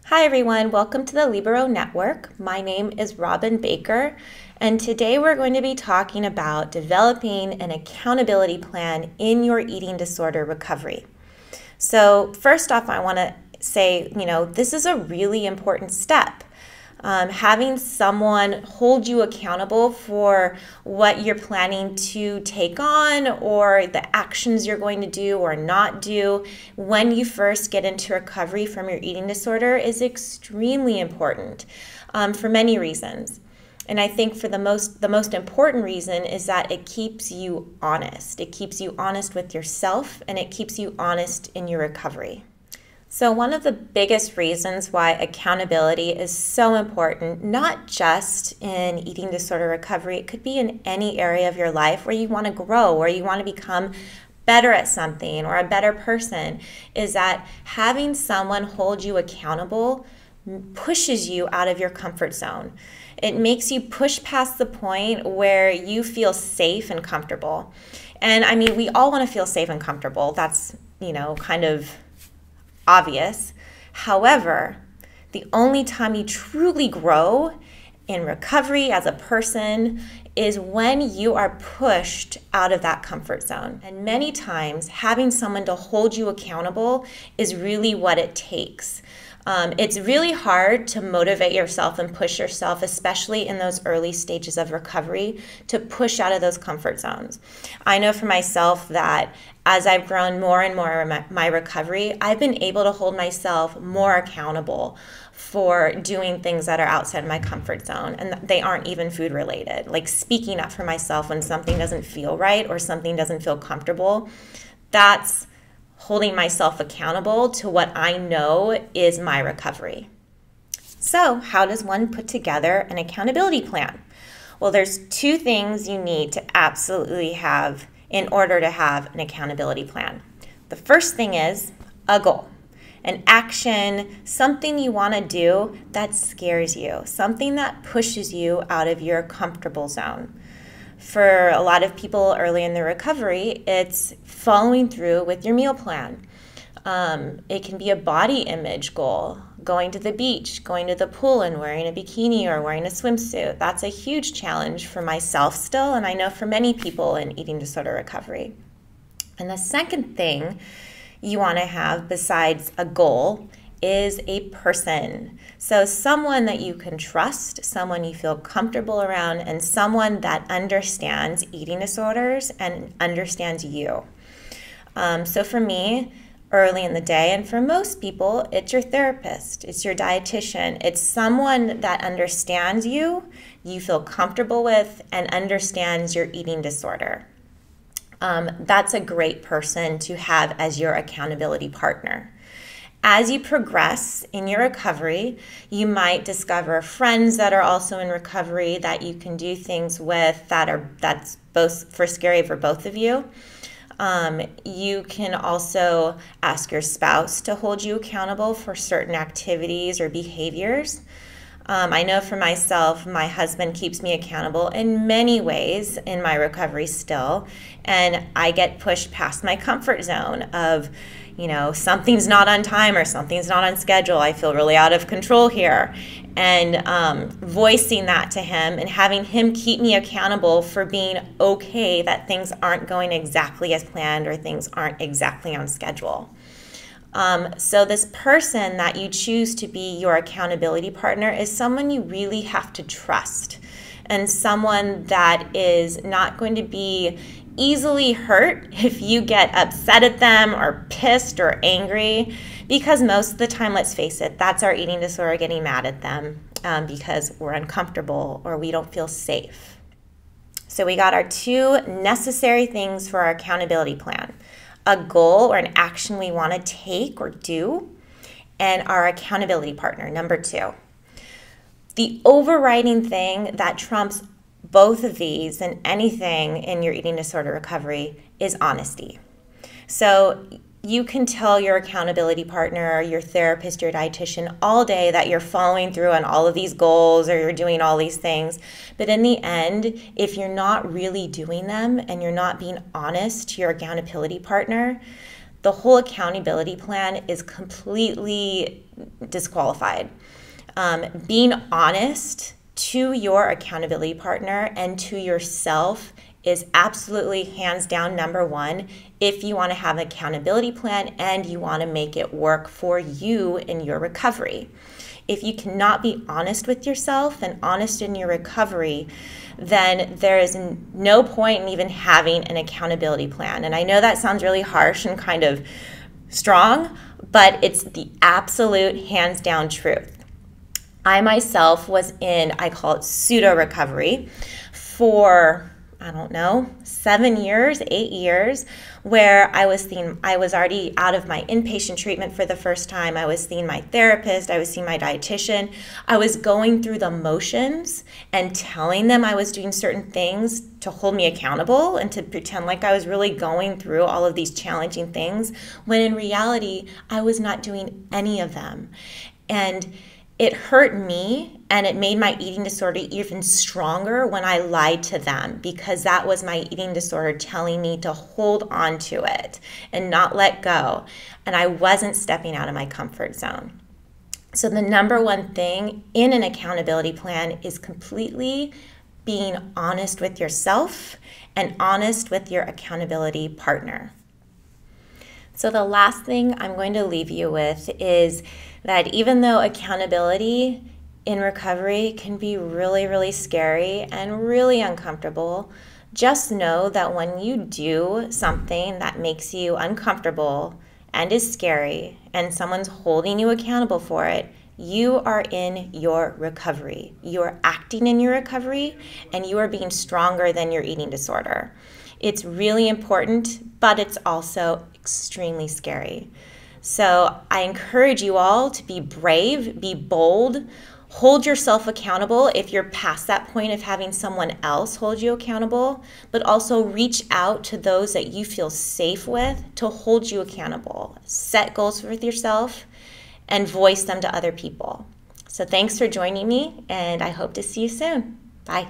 Hi everyone, welcome to the Libero Network. My name is Robin Baker, and today we're going to be talking about developing an accountability plan in your eating disorder recovery. So first off, I want to say, this is a really important step. Having someone hold you accountable for what you're planning to take on or the actions you're going to do or not do when you first get into recovery from your eating disorder is extremely important for many reasons. And I think for the most important reason is that it keeps you honest. It keeps you honest with yourself, and it keeps you honest in your recovery. So one of the biggest reasons why accountability is so important, not just in eating disorder recovery, it could be in any area of your life where you want to grow, where you want to become better at something or a better person, is that having someone hold you accountable pushes you out of your comfort zone. It makes you push past the point where you feel safe and comfortable. And I mean, we all want to feel safe and comfortable. That's, kind of obvious. However, the only time you truly grow in recovery as a person is when you are pushed out of that comfort zone. And many times, having someone to hold you accountable is really what it takes. It's really hard to motivate yourself and push yourself, especially in those early stages of recovery, to push out of those comfort zones. I know for myself that as I've grown more and more in my recovery, I've been able to hold myself more accountable for doing things that are outside of my comfort zone, and they aren't even food related. Like speaking up for myself when something doesn't feel right or something doesn't feel comfortable, that's holding myself accountable to what I know is my recovery. So how does one put together an accountability plan? Well, there's two things you need to absolutely have in order to have an accountability plan. The first thing is a goal, an action, something you want to do that scares you, something that pushes you out of your comfortable zone. For a lot of people early in their recovery, it's following through with your meal plan. It can be a body image goal, going to the beach, going to the pool and wearing a bikini or wearing a swimsuit. That's a huge challenge for myself still, and I know for many people in eating disorder recovery. And the second thing you want to have besides a goal is a person. So someone that you can trust, someone you feel comfortable around, and someone that understands eating disorders and understands you. So for me, early in the day, and for most people, it's your therapist, it's your dietitian, it's someone that understands you, you feel comfortable with, and understands your eating disorder. That's a great person to have as your accountability partner. As you progress in your recovery, you might discover friends that are also in recovery that you can do things with that's both scary for both of you. You can also ask your spouse to hold you accountable for certain activities or behaviors. I know for myself, my husband keeps me accountable in many ways in my recovery still, and I get pushed past my comfort zone of, something's not on time or something's not on schedule. I feel really out of control here. And voicing that to him and having him keep me accountable for being okay that things aren't going exactly as planned or things aren't exactly on schedule. So this person that you choose to be your accountability partner is someone you really have to trust, and someone that is not going to be easily hurt if you get upset at them or pissed or angry, because most of the time, let's face it, that's our eating disorder getting mad at them because we're uncomfortable or we don't feel safe. So we got our two necessary things for our accountability plan: a goal or an action we want to take or do, and our accountability partner, number two. The overriding thing that trumps both of these and anything in your eating disorder recovery is honesty. So you can tell your accountability partner, your therapist, your dietitian all day that you're following through on all of these goals or you're doing all these things. But in the end, if you're not really doing them and you're not being honest to your accountability partner, the whole accountability plan is completely disqualified. Being honest to your accountability partner and to yourself is absolutely hands down number one if you want to have an accountability plan and you want to make it work for you in your recovery. If you cannot be honest with yourself and honest in your recovery, then there is no point in even having an accountability plan. And I know that sounds really harsh and kind of strong, but it's the absolute hands down truth. I myself was in, I call it pseudo recovery for, I don't know, 7 years, 8 years, where I was already out of my inpatient treatment for the first time. I was seeing my therapist, I was seeing my dietitian. I was going through the motions and telling them I was doing certain things to hold me accountable and to pretend like I was really going through all of these challenging things, when in reality, I was not doing any of them. And it hurt me, and it made my eating disorder even stronger when I lied to them, because that was my eating disorder telling me to hold on to it and not let go. And I wasn't stepping out of my comfort zone. So the number one thing in an accountability plan is completely being honest with yourself and honest with your accountability partner. So the last thing I'm going to leave you with is that even though accountability in recovery can be really, really scary and really uncomfortable, just know that when you do something that makes you uncomfortable and is scary and someone's holding you accountable for it, you are in your recovery. You are acting in your recovery, and you are being stronger than your eating disorder. It's really important, but it's also extremely scary. So I encourage you all to be brave, be bold, hold yourself accountable if you're past that point of having someone else hold you accountable, but also reach out to those that you feel safe with to hold you accountable. Set goals with yourself and voice them to other people. So thanks for joining me, and I hope to see you soon. Bye.